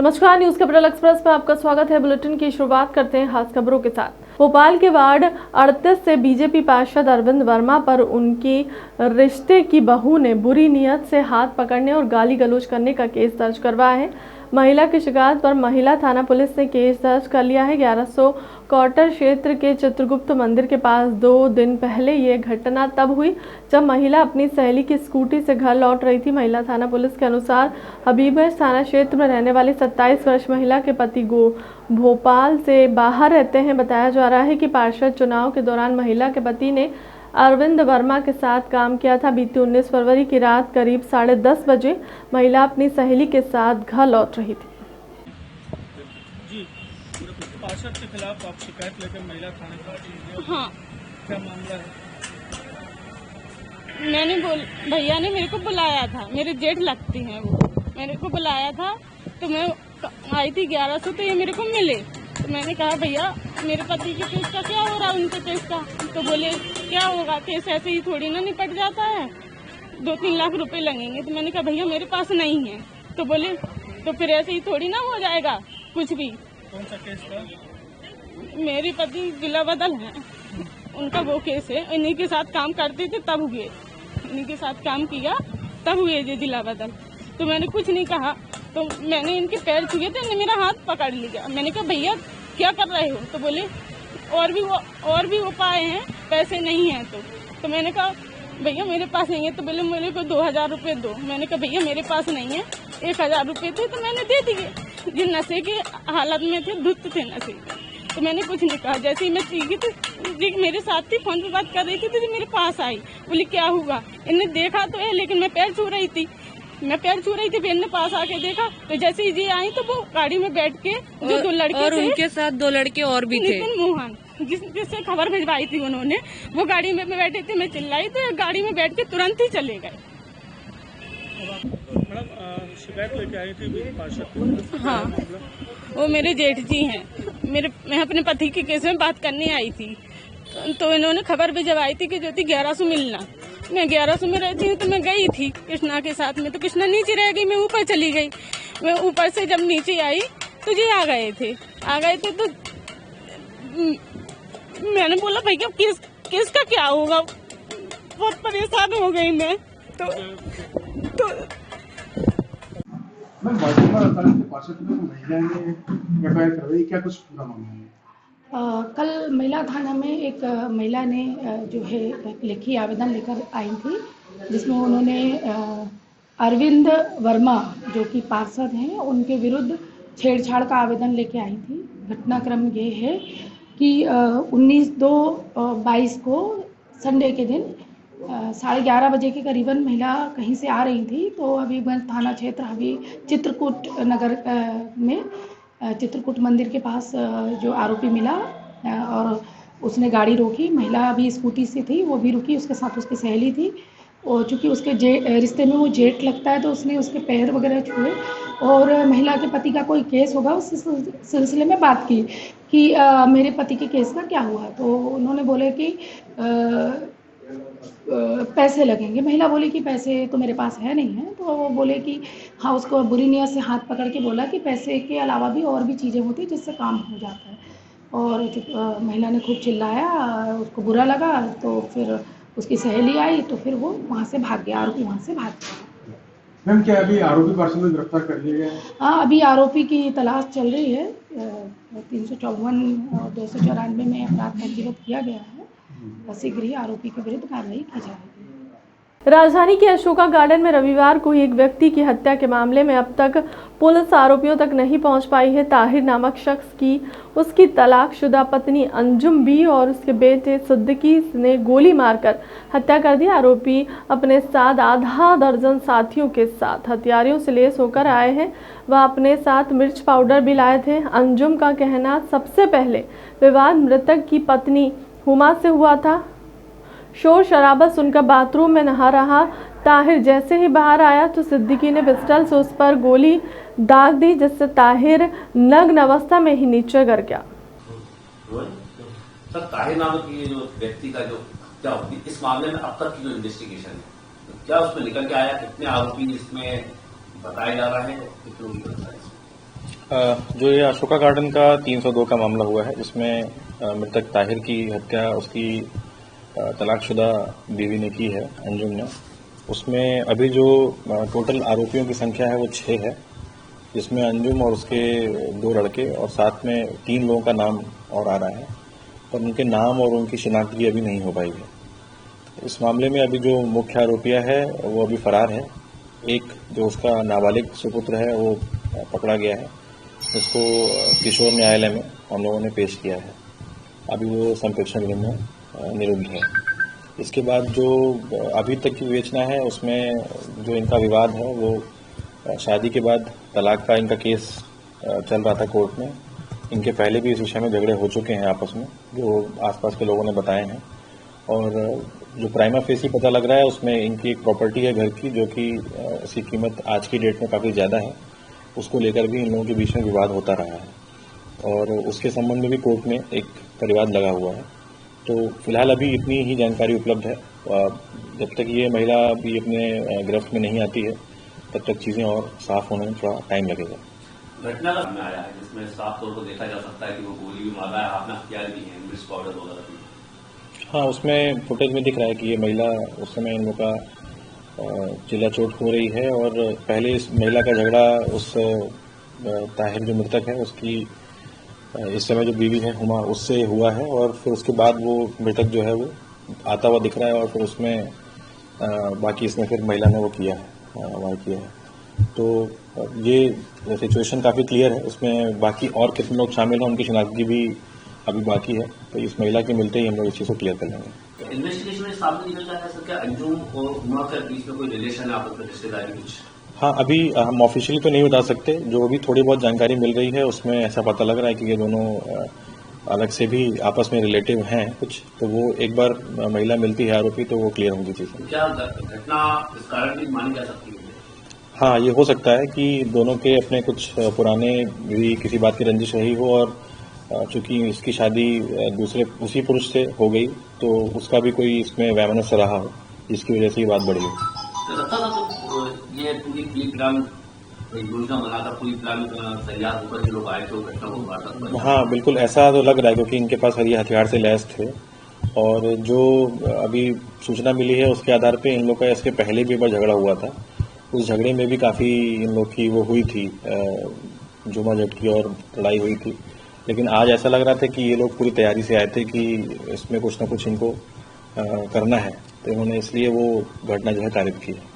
नमस्कार, news capital express में आपका स्वागत है। बुलेटिन की शुरुआत करते हैं खास खबरों के साथ। भोपाल के वार्ड 38 से बीजेपी पार्षद अरविंद वर्मा पर उनकी रिश्ते की बहू ने बुरी नीयत से हाथ पकड़ने और गाली गलौज करने का केस दर्ज करवाया है। महिला की शिकायत पर महिला थाना पुलिस ने केस दर्ज कर लिया है। 1100 क्वार्टर क्षेत्र के चित्रगुप्त मंदिर के पास 2 दिन पहले ये घटना तब हुई जब महिला अपनी सहेली की स्कूटी से घर लौट रही थी। महिला थाना पुलिस के अनुसार हबीबगंज थाना क्षेत्र में रहने वाली 27 वर्ष महिला के पति भोपाल से बाहर रहते हैं। बताया जा रहा है कि पार्षद चुनाव के दौरान महिला के पति ने अरविंद वर्मा के साथ काम किया था। बीती 19 फरवरी की रात करीब 10:30 बजे महिला अपनी सहेली के साथ घर लौट रही थी। जी, पार्षद के खिलाफ आप शिकायत लेकर महिला थाने पहुंची। हाँ, क्या मामला है? भैया ने मेरे को बुलाया था, मेरे जेठ लगती हैं वो, मेरे को बुलाया था तो मैं आई थी 1100, तो ये मेरे को मिले। तो मैंने कहा भैया मेरे पति के केस का क्या हो रहा है, उनके केस का। तो बोले क्या होगा, केस ऐसे ही थोड़ी ना निपट जाता है, 2-3 लाख रुपए लगेंगे। तो मैंने कहा भैया मेरे पास नहीं है। तो बोले तो फिर ऐसे ही थोड़ी ना हो जाएगा कुछ भी। कौन सा केस था? मेरे पति जिला बदल है, उनका वो केस है। इन्हीं के साथ काम करते थे तब हुए, इन्हीं के साथ काम किया तब हुए ये जिला बदल। तो मैंने कुछ नहीं कहा, तो मैंने इनके पैर छुए थे, इन्होंने मेरा हाथ पकड़ लिया। मैंने कहा भैया क्या कर रहे हो? तो बोले और भी उपाय हैं, पैसे नहीं हैं। तो मैंने कहा भैया मेरे पास नहीं है। तो बोले मेरे को 2000 रुपये दो। मैंने कहा भैया मेरे पास नहीं है, 1000 रुपये थे तो मैंने दे दिए। जिन नशे की हालत में थे, धुत थे नशे। तो मैंने कुछ नहीं कहा। जैसे ही मैं सीखी थी, मेरे साथ थी, फोन पे बात कर रही थी, तो मेरे पास आई, बोली क्या हुआ। इनने देखा तो है, लेकिन मैं पैर छू रही थी, बहन ने पास आके देखा। तो जैसे ही जी आई तो वो गाड़ी में बैठ के जो 2 लड़के और थे, उनके साथ 2 लड़के और भी थे, नितिन मोहन, जिससे खबर भिजवाई थी उन्होंने, वो गाड़ी में बैठे थे। मैं चिल्लाई तो गाड़ी में बैठ के तुरंत ही चले गए। मैडम शिकायत लेके आई थी पार्षद? हाँ, वो मेरे जेठ जी हैं। मैं अपने पति के केस में बात करने आई थी, तो इन्होंने खबर भिजवाई थी कि ज्योति 1100 मिलना। मैं 1100 में रहती हूँ, तो मैं गई थी कृष्णा के साथ में। तो कृष्णा नीचे रह गई, मैं ऊपर चली गई। मैं ऊपर से जब नीचे आई तो ये आ गए थे तो मैंने बोला भैया केस का क्या होगा। बहुत परेशान हो गई मैं। तो कल महिला थाना में एक महिला ने जो है लिखी आवेदन लेकर आई थी, जिसमें उन्होंने अरविंद वर्मा जो कि पार्षद हैं, उनके विरुद्ध छेड़छाड़ का आवेदन लेके आई थी। घटनाक्रम ये है कि 19/2/22 को संडे के दिन 11:30 बजे के करीबन महिला कहीं से आ रही थी। तो हबीबगंज थाना क्षेत्र चित्रकूट नगर में चित्रकूट मंदिर के पास जो आरोपी मिला और उसने गाड़ी रोकी। महिला भी स्कूटी से थी, वो भी रुकी, उसके साथ उसकी सहेली थी। और चूँकि उसके रिश्ते में वो जेठ लगता है, तो उसने उसके पैर वगैरह छुए और महिला के पति का कोई केस होगा उस सिलसिले में बात की कि मेरे पति के केस का क्या हुआ। तो उन्होंने बोले कि पैसे लगेंगे। महिला बोली कि पैसे तो मेरे पास है नहीं है। तो वो बोले कि हाँ, उसको बुरी नियत से हाथ पकड़ के बोला कि पैसे के अलावा भी और भी चीज़ें होती जिससे काम हो जाता है। और महिला ने खूब चिल्लाया, उसको बुरा लगा। तो फिर उसकी सहेली आई, तो फिर वो वहाँ से भाग गया, आरोपी वहाँ से भाग गया। मैम क्या अभी आरोपी पार्षद में गिरफ्तार कर लिया गया है? हाँ, अभी आरोपी की तलाश चल रही है। 354 और 294 में अपराध पंजीबद्ध किया गया है। शीघ्र ही आरोपी के विरुद्ध कार्रवाई की जाएगी। राजधानी के अशोका गार्डन में रविवार को एक व्यक्ति की हत्या के मामले में अब तक पुलिस आरोपियों तक नहीं पहुंच पाई है। ताहिर नामक शख्स की उसकी तलाकशुदा पत्नी अंजुम बी और उसके बेटे सिद्दीकी ने गोली मारकर हत्या कर दी। आरोपी अपने साथ आधा दर्जन साथियों के साथ हथियारों से लैस होकर आए हैं। वह अपने साथ मिर्च पाउडर भी लाए थे। अंजुम का कहना सबसे पहले विवाद मृतक की पत्नी हुमा से हुआ था। शोर शराबा सुनकर बाथरूम में नहा रहा ताहिर जैसे ही बाहर आया तो सिद्दीकी ने पिस्टल से उस पर गोली दाग दी, जिससे ताहिर नग्न अवस्था में ही नीचे गिर गया। सर, ताहिर नामक ये जो व्यक्ति का जो क्या होती इस मामले में अब तक की जो इन्वेस्टिगेशन है, क्या उसमें निकल के आया? कितने आरोपी इसमें बताया जा रहा है, कितने जो ये अशोका गार्डन का 302 का मामला हुआ है, जिसमें मृतक ताहिर की हत्या उसकी तलाकशुदा बीवी ने की है, अंजुम ने। उसमें अभी जो टोटल आरोपियों की संख्या है वो 6 है, जिसमें अंजुम और उसके 2 लड़के और साथ में 3 लोगों का नाम और आ रहा है, पर उनके नाम और उनकी शिनाख्त अभी नहीं हो पाई है। इस मामले में अभी जो मुख्य आरोपिया है वो अभी फरार है। एक जो उसका नाबालिग सुपुत्र है वो पकड़ा गया है, उसको किशोर न्यायालय में हम लोगों ने पेश किया है। अभी वो संप्रेक्षण गृह में निरुद्ध है। इसके बाद जो अभी तक की विवेचना है उसमें जो इनका विवाद है वो शादी के बाद तलाक का इनका केस चल रहा था कोर्ट में। इनके पहले भी इस विषय में झगड़े हो चुके हैं आपस में, जो आसपास के लोगों ने बताए हैं। और जो प्राइमा फेसी पता लग रहा है उसमें इनकी एक प्रॉपर्टी है घर की, जो कि इसकी कीमत आज की डेट में काफ़ी ज़्यादा है। उसको लेकर भी इन लोगों के बीच में विवाद होता रहा है और उसके संबंध में भी कोर्ट में एक परिवाद लगा हुआ है। तो फिलहाल अभी इतनी ही जानकारी उपलब्ध है। जब तक ये महिला भी अपने गिरफ्त में नहीं आती है तब तक चीज़ें और साफ होने में थोड़ा टाइम लगेगा। घटना का सामने आया है जिसमें साफ तौर पर देखा जा सकता है कि वो गोली भी मारा है, आपने हथियार भी है, मिर्च पाउडर वगैरह भी। हाँ, उसमें फुटेज में दिख रहा है कि ये महिला उस समय इन लोग का चिल्ला चोट हो रही है और पहले इस महिला का झगड़ा उस ताहिर जो मृतक है उसकी इस समय जो बीवी है हुमा उससे हुआ है और फिर उसके बाद वो मृतक जो है वो आता हुआ दिख रहा है और फिर उसमें बाकी इसमें फिर महिला ने वो किया है, वार किया है। तो ये सिचुएशन काफ़ी क्लियर है। उसमें बाकी और कितने लोग शामिल हैं उनकी शिनाख्त भी अभी बाकी है, तो इस महिला के मिलते ही हम लोग इस चीज़ को क्लियर कर लेंगे। इन्वेस्टिगेशन में सामने निकल जाता है सर, क्या अंजुम और हुमा के बीच में कोई रिलेशन है, आपस में रिश्तेदारी कुछ? हाँ, अभी हम ऑफिशियली तो नहीं बता सकते। जो भी थोड़ी बहुत जानकारी मिल रही है उसमें ऐसा पता लग रहा है कि ये दोनों अलग से भी आपस में रिलेटिव हैं कुछ। तो वो एक बार महिला मिलती है आरोपी तो वो क्लियर होंगी चीज़ें। क्या घटना इस कारण भी मानी जा सकती है? हाँ, ये हो सकता है कि दोनों के अपने कुछ पुराने भी किसी बात की रंजिश रही हो और चूंकि इसकी शादी दूसरे उसी पुरुष से हो गई तो उसका भी कोई इसमें वैमनस्य रहा हो, जिसकी वजह से ये बात बढ़ी हो। तो ये पूरी प्लान योजना बनाकर पूरी प्लान तैयार होकर के लोग आए थे घटना को वारदात। हाँ, बिल्कुल ऐसा तो लग रहा है क्योंकि इनके पास ये हथियार से लैस थे और जो अभी सूचना मिली है उसके आधार पे इन लोग का इसके पहले भी एक बार झगड़ा हुआ था। उस झगड़े में भी काफ़ी इन लोग की वो हुई थी, जुमा झटकी और लड़ाई हुई थी। लेकिन आज ऐसा लग रहा था कि ये लोग पूरी तैयारी से आए थे कि इसमें कुछ ना कुछ इनको करना है, तो इन्होंने इसलिए वो घटना जो है तारीफ की है।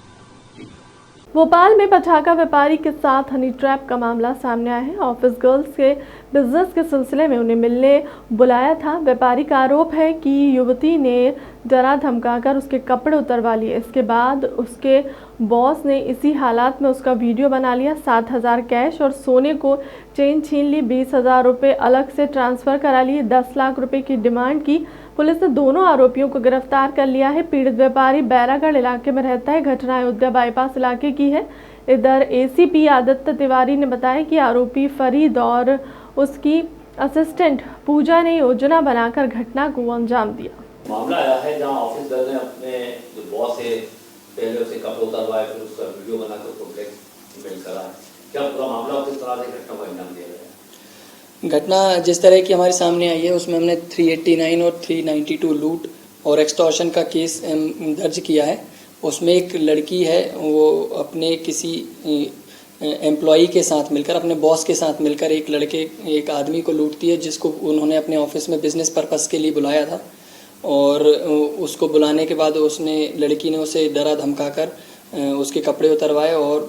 भोपाल में पटाखा व्यापारी के साथ हनी ट्रैप का मामला सामने आया है। ऑफिस गर्ल्स के बिजनेस के सिलसिले में उन्हें मिलने बुलाया था। व्यापारी का आरोप है कि युवती ने डरा धमकाकर उसके कपड़े उतरवा लिए। इसके बाद उसके बॉस ने इसी हालात में उसका वीडियो बना लिया। 7,000 कैश और सोने को चेन छीन ली। 20,000 रुपये अलग से ट्रांसफ़र करा लिए। 10 लाख रुपए की डिमांड की। पुलिस ने दोनों आरोपियों को गिरफ्तार कर लिया है। पीड़ित व्यापारी बैरागढ़ इलाके में रहता है। घटना अयोध्या बाईपास इलाके की है। इधर एसीपी आदित्य तिवारी ने बताया कि आरोपी फरीद और उसकी असिस्टेंट पूजा ने योजना बनाकर घटना को अंजाम दिया। मामला आया है जहां ऑफिस गर्ल ने अपने जो बॉस है पहले उसे कपड़े उतारवाए, फिर उसका वीडियो बनाकर उसको ब्लैकमेल करा है। क्या पूरा मामला किस तरह से घटना को अंजाम दिया गया? घटना जिस तरह की हमारे सामने आई है उसमें हमने 389 और 392 लूट और एक्सटॉर्शन का केस दर्ज किया है। उसमें एक लड़की है, वो अपने किसी एम्प्लॉई के साथ मिलकर, अपने बॉस के साथ मिलकर एक आदमी को लूटती है, जिसको उन्होंने अपने ऑफिस में बिजनेस पर्पस के लिए बुलाया था। और उसको बुलाने के बाद लड़की ने उसे डरा धमकाकर उसके कपड़े उतरवाए और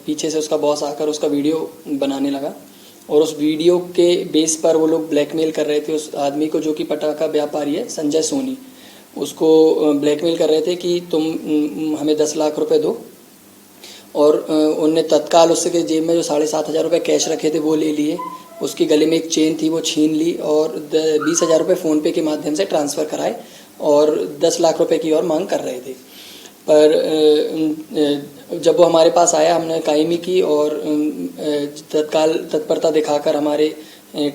पीछे से उसका बॉस आकर उसका वीडियो बनाने लगा। और उस वीडियो के बेस पर वो लोग ब्लैकमेल कर रहे थे उस आदमी को, जो कि पटाखा व्यापारी है, संजय सोनी। उसको ब्लैकमेल कर रहे थे कि तुम हमें 10 लाख रुपए दो। और उनने तत्काल उसके जेब में जो 7,500 रुपये कैश रखे थे वो ले लिए। उसकी गले में एक चेन थी वो छीन ली और 20,000 रुपये फ़ोनपे के माध्यम से ट्रांसफ़र कराए और 10 लाख रुपए की और मांग कर रहे थे। पर जब वो हमारे पास आया हमने कायमी की और तत्काल तत्परता दिखाकर हमारे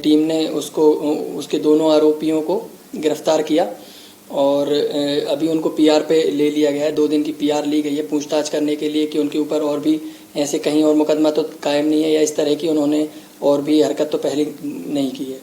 टीम ने उसके दोनों आरोपियों को गिरफ्तार किया और अभी उनको पीआर पे ले लिया गया है। 2 दिन की पीआर ली गई है पूछताछ करने के लिए कि उनके ऊपर और भी ऐसे कहीं और मुकदमा तो कायम नहीं है या इस तरह की उन्होंने और भी हरकत तो पहले नहीं की है।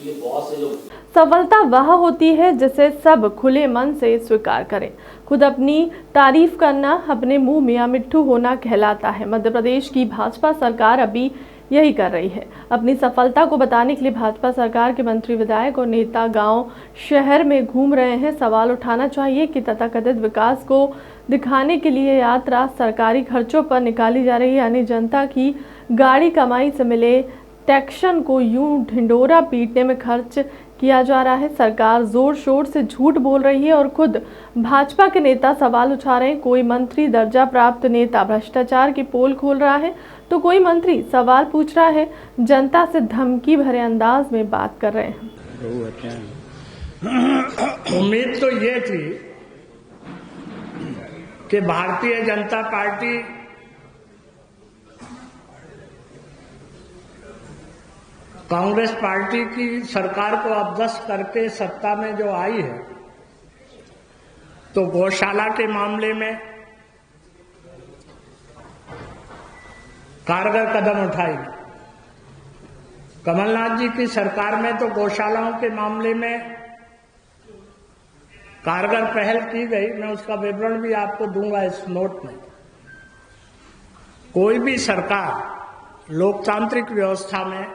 ये बॉस है जो सफलता वह होती है जिसे सब खुले मन से स्वीकार करें। खुद अपनी तारीफ करना अपने मुंह मियां मिट्ठू होना कहलाता है। मध्य प्रदेश की भाजपा सरकार अभी यही कर रही है। अपनी सफलता को बताने के लिए भाजपा सरकार के मंत्री, विधायक और नेता गांव शहर में घूम रहे हैं। सवाल उठाना चाहिए कि तथाकथित विकास को दिखाने के लिए यात्रा सरकारी खर्चों पर निकाली जा रही है, यानी जनता की गाड़ी कमाई से मिले टैक्सन को यूं ढिंडोरा पीटने में खर्च किया जा रहा है। सरकार जोर शोर से झूठ बोल रही है और खुद भाजपा के नेता सवाल उठा रहे हैं। कोई मंत्री दर्जा प्राप्त नेता भ्रष्टाचार की पोल खोल रहा है तो कोई मंत्री सवाल पूछ रहा है, जनता से धमकी भरे अंदाज में बात कर रहे हैं। उम्मीद तो ये थी कि भारतीय जनता पार्टी कांग्रेस पार्टी की सरकार को अपदस्थ करके सत्ता में जो आई है तो गौशाला के मामले में कारगर कदम उठाएगी। कमलनाथ जी की सरकार में तो गौशालाओं के मामले में कारगर पहल की गई। मैं उसका विवरण भी आपको दूंगा इस नोट में। कोई भी सरकार लोकतांत्रिक व्यवस्था में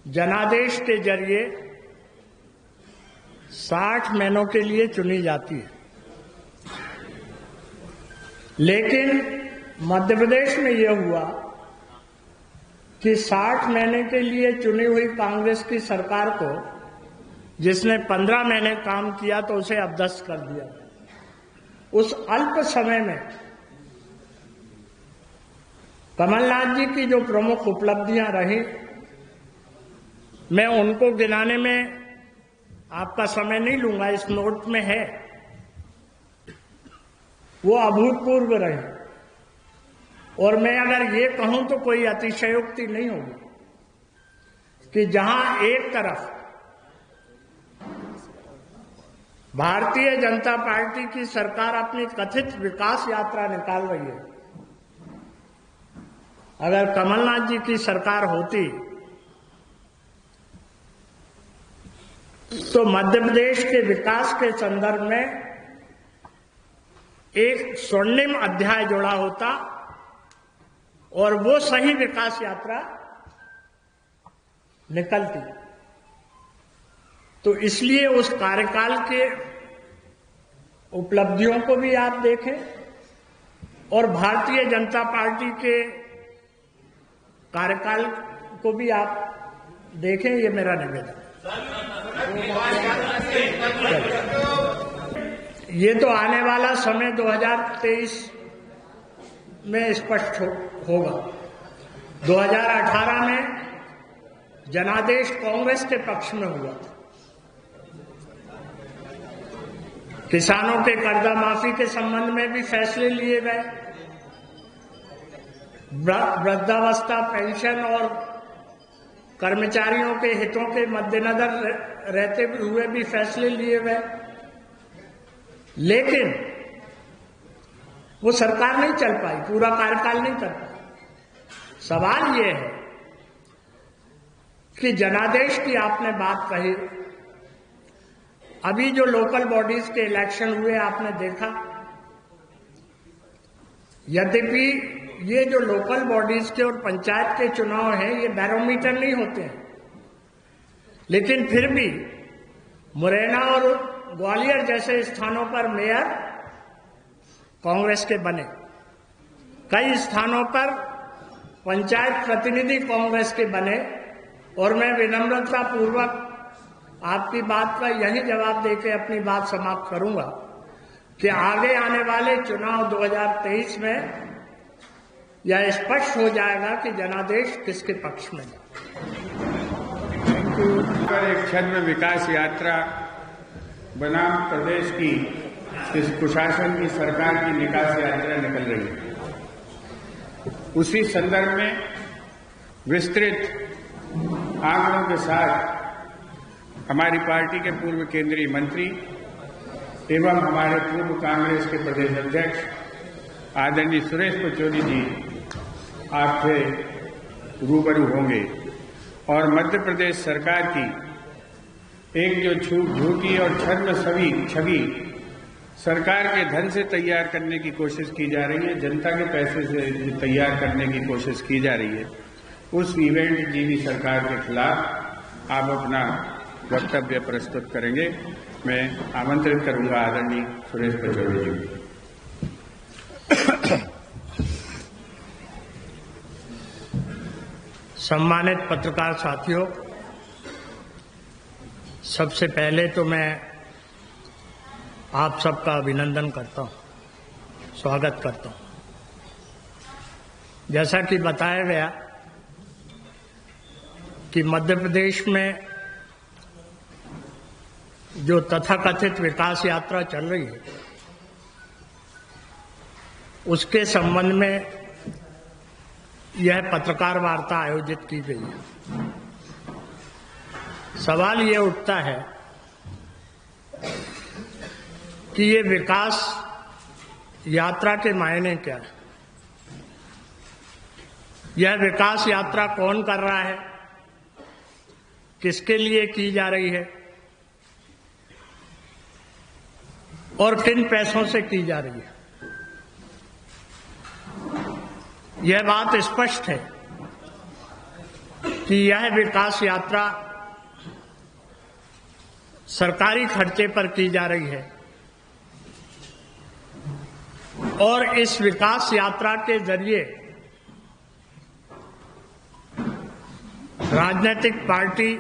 जनादेश के जरिए 60 महीनों के लिए चुनी जाती है, लेकिन मध्य प्रदेश में यह हुआ कि 60 महीने के लिए चुनी हुई कांग्रेस की सरकार को जिसने 15 महीने काम किया तो उसे अपदस्थ कर दिया। उस अल्प समय में कमलनाथ जी की जो प्रमुख उपलब्धियां रही, मैं उनको गिनाने में आपका समय नहीं लूंगा, इस नोट में है। वो अभूतपूर्व रहे और मैं अगर ये कहूं तो कोई अतिशयोक्ति नहीं होगी कि जहां एक तरफ भारतीय जनता पार्टी की सरकार अपनी कथित विकास यात्रा निकाल रही है, अगर कमलनाथ जी की सरकार होती तो मध्य प्रदेश के विकास के संदर्भ में एक स्वर्णिम अध्याय जुड़ा होता और वो सही विकास यात्रा निकलती। तो इसलिए उस कार्यकाल के उपलब्धियों को भी आप देखें और भारतीय जनता पार्टी के कार्यकाल को भी आप देखें, ये मेरा निवेदन। ये तो आने वाला समय 2023 में स्पष्ट होगा। 2018 में जनादेश कांग्रेस के पक्ष में हुआ था। किसानों के कर्जा माफी के संबंध में भी फैसले लिए गए, वृद्धावस्था पेंशन और कर्मचारियों के हितों के मद्देनजर रहते हुए भी फैसले लिए गए, लेकिन वो सरकार नहीं चल पाई, पूरा कार्यकाल नहीं कर पाई। सवाल ये है कि जनादेश की आपने बात कही, अभी जो लोकल बॉडीज के इलेक्शन हुए आपने देखा, यद्यपि ये जो लोकल बॉडीज के और पंचायत के चुनाव हैं ये बैरोमीटर नहीं होते हैं, लेकिन फिर भी मुरैना और ग्वालियर जैसे स्थानों पर मेयर कांग्रेस के बने, कई स्थानों पर पंचायत प्रतिनिधि कांग्रेस के बने। और मैं विनम्रता पूर्वक आपकी बात का यही जवाब देकर अपनी बात समाप्त करूंगा कि आगे आने वाले चुनाव 2023 में यह स्पष्ट हो जाएगा कि जनादेश किसके पक्ष में है। एक छद्म विकास यात्रा बनाम प्रदेश की इस कुशासन की सरकार की विकास यात्रा निकल रही है। उसी संदर्भ में विस्तृत आंकड़ों के साथ हमारी पार्टी के पूर्व केंद्रीय मंत्री एवं हमारे पूर्व कांग्रेस के प्रदेश अध्यक्ष आदरणीय सुरेश पचौरी जी आपसे रूबरू होंगे और मध्य प्रदेश सरकार की एक जो झूठी और छवि सरकार के धन से तैयार करने की कोशिश की जा रही है, जनता के पैसे से तैयार करने की कोशिश की जा रही है, उस इवेंट जीवी सरकार के खिलाफ आप अपना वक्तव्य प्रस्तुत करेंगे। मैं आमंत्रित करूंगा आदरणीय सुरेश पचौरी जी को। सम्मानित पत्रकार साथियों, सबसे पहले तो मैं आप सबका अभिनंदन करता हूं, स्वागत करता हूं। जैसा कि बताया गया कि मध्य प्रदेश में जो तथाकथित विकास यात्रा चल रही है, उसके संबंध में यह पत्रकार वार्ता आयोजित की गई है। सवाल यह उठता है कि ये विकास यात्रा के मायने क्या है? यह विकास यात्रा कौन कर रहा है, किसके लिए की जा रही है और किन पैसों से की जा रही है? यह बात स्पष्ट है कि यह विकास यात्रा सरकारी खर्चे पर की जा रही है और इस विकास यात्रा के जरिए राजनीतिक पार्टी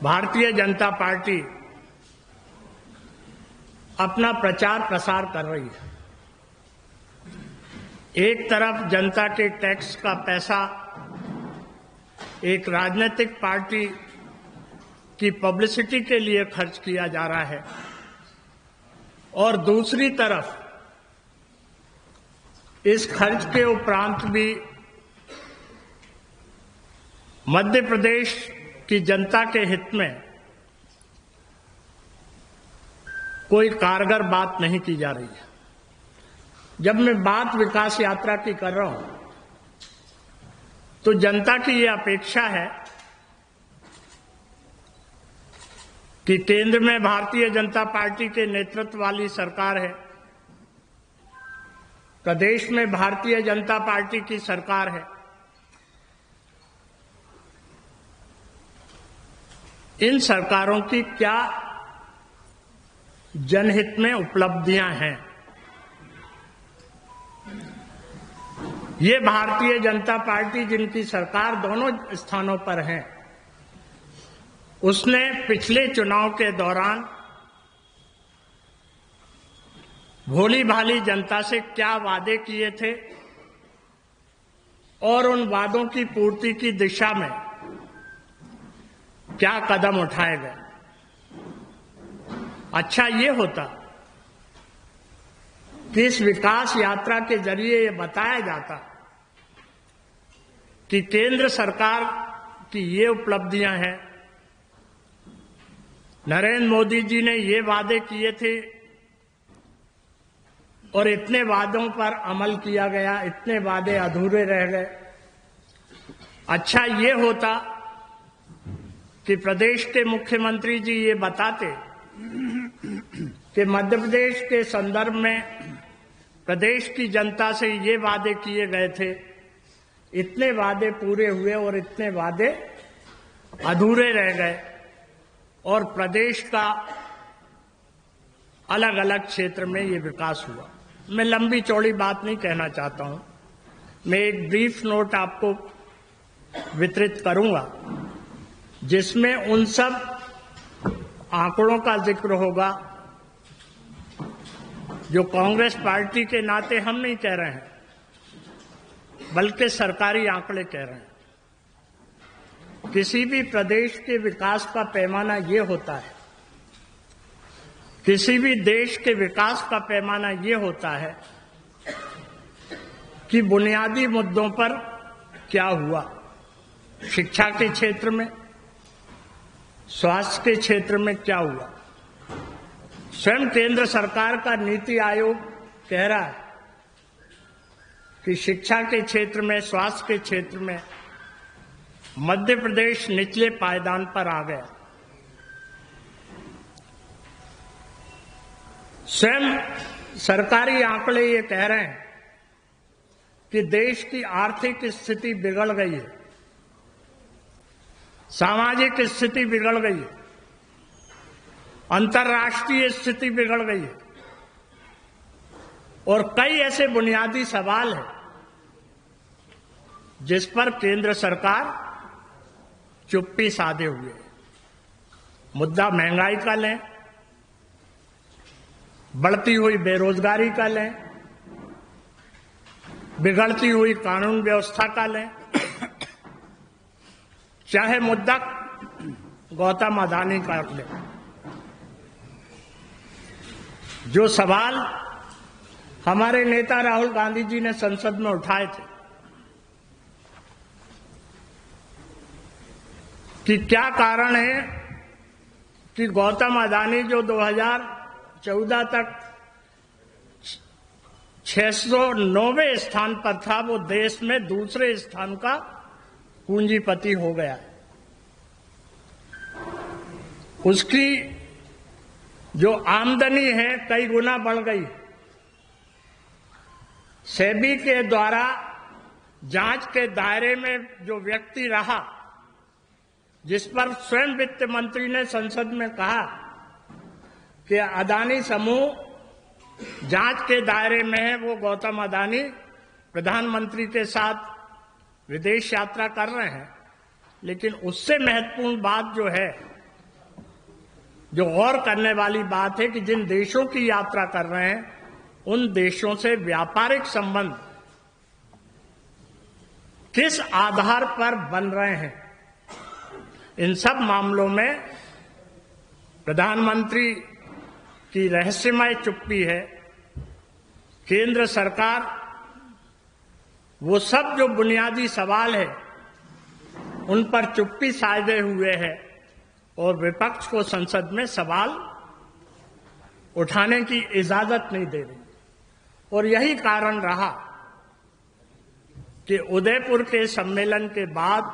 भारतीय जनता पार्टी अपना प्रचार प्रसार कर रही है। एक तरफ जनता के टैक्स का पैसा एक राजनीतिक पार्टी की पब्लिसिटी के लिए खर्च किया जा रहा है और दूसरी तरफ इस खर्च के उपरांत भी मध्य प्रदेश की जनता के हित में कोई कारगर बात नहीं की जा रही है। जब मैं बात विकास यात्रा की कर रहा हूं तो जनता की यह अपेक्षा है कि केंद्र में भारतीय जनता पार्टी के नेतृत्व वाली सरकार है, प्रदेश में भारतीय जनता पार्टी की सरकार है। इन सरकारों की क्या जनहित में उपलब्धियां हैं? ये भारतीय जनता पार्टी जिनकी सरकार दोनों स्थानों पर है, उसने पिछले चुनाव के दौरान भोली भाली जनता से क्या वादे किए थे और उन वादों की पूर्ति की दिशा में क्या कदम उठाए गए। अच्छा ये होता कि इस विकास यात्रा के जरिए ये बताया जाता कि केंद्र सरकार की ये उपलब्धियां हैं, नरेंद्र मोदी जी ने ये वादे किए थे और इतने वादों पर अमल किया गया, इतने वादे अधूरे रह गए। अच्छा ये होता कि प्रदेश के मुख्यमंत्री जी ये बताते कि मध्य प्रदेश के संदर्भ में प्रदेश की जनता से ये वादे किए गए थे, इतने वादे पूरे हुए और इतने वादे अधूरे रह गए और प्रदेश का अलग अलग क्षेत्र में ये विकास हुआ। मैं लंबी चौड़ी बात नहीं कहना चाहता हूं, मैं एक ब्रीफ नोट आपको वितरित करूंगा जिसमें उन सब आंकड़ों का जिक्र होगा जो कांग्रेस पार्टी के नाते हम नहीं कह रहे हैं, बल्कि सरकारी आंकड़े कह रहे हैं। किसी भी प्रदेश के विकास का पैमाना ये होता है, किसी भी देश के विकास का पैमाना ये होता है कि बुनियादी मुद्दों पर क्या हुआ। शिक्षा के क्षेत्र में, स्वास्थ्य के क्षेत्र में क्या हुआ। स्वयं केंद्र सरकार का नीति आयोग कह रहा है कि शिक्षा के क्षेत्र में, स्वास्थ्य के क्षेत्र में मध्य प्रदेश निचले पायदान पर आ गया। स्वयं सरकारी आंकड़े ये कह रहे हैं कि देश की आर्थिक स्थिति बिगड़ गई है, सामाजिक स्थिति बिगड़ गई है, अंतर्राष्ट्रीय स्थिति बिगड़ गई है और कई ऐसे बुनियादी सवाल हैं जिस पर केंद्र सरकार चुप्पी साधे हुए है। मुद्दा महंगाई का लें, बढ़ती हुई बेरोजगारी का लें, बिगड़ती हुई कानून व्यवस्था का लें, चाहे मुद्दा गौतम अदानी का लें। जो सवाल हमारे नेता राहुल गांधी जी ने संसद में उठाए थे कि क्या कारण है कि गौतम अदानी जो 2014 तक 609वें स्थान पर था, वो देश में दूसरे स्थान का पूंजीपति हो गया। उसकी जो आमदनी है कई गुना बढ़ गई। सेबी के द्वारा जांच के दायरे में जो व्यक्ति रहा, जिस पर स्वयं वित्त मंत्री ने संसद में कहा कि अदानी समूह जांच के दायरे में है, वो गौतम अदानी प्रधानमंत्री के साथ विदेश यात्रा कर रहे हैं। लेकिन उससे महत्वपूर्ण बात जो है, जो गौर करने वाली बात है कि जिन देशों की यात्रा कर रहे हैं उन देशों से व्यापारिक संबंध किस आधार पर बन रहे हैं। इन सब मामलों में प्रधानमंत्री की रहस्यमय चुप्पी है। केंद्र सरकार वो सब जो बुनियादी सवाल है उन पर चुप्पी साधे हुए है और विपक्ष को संसद में सवाल उठाने की इजाजत नहीं दे रही। और यही कारण रहा कि उदयपुर के सम्मेलन के बाद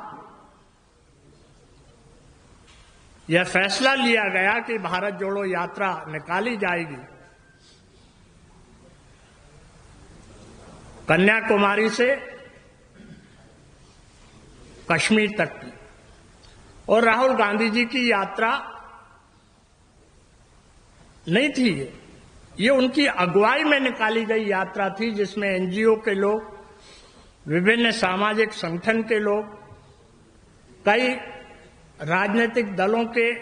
यह फैसला लिया गया कि भारत जोड़ो यात्रा निकाली जाएगी कन्याकुमारी से कश्मीर तक की। और राहुल गांधी जी की यात्रा नहीं थी, ये उनकी अगुवाई में निकाली गई यात्रा थी, जिसमें एनजीओ के लोग, विभिन्न सामाजिक संगठन के लोग, कई राजनीतिक दलों के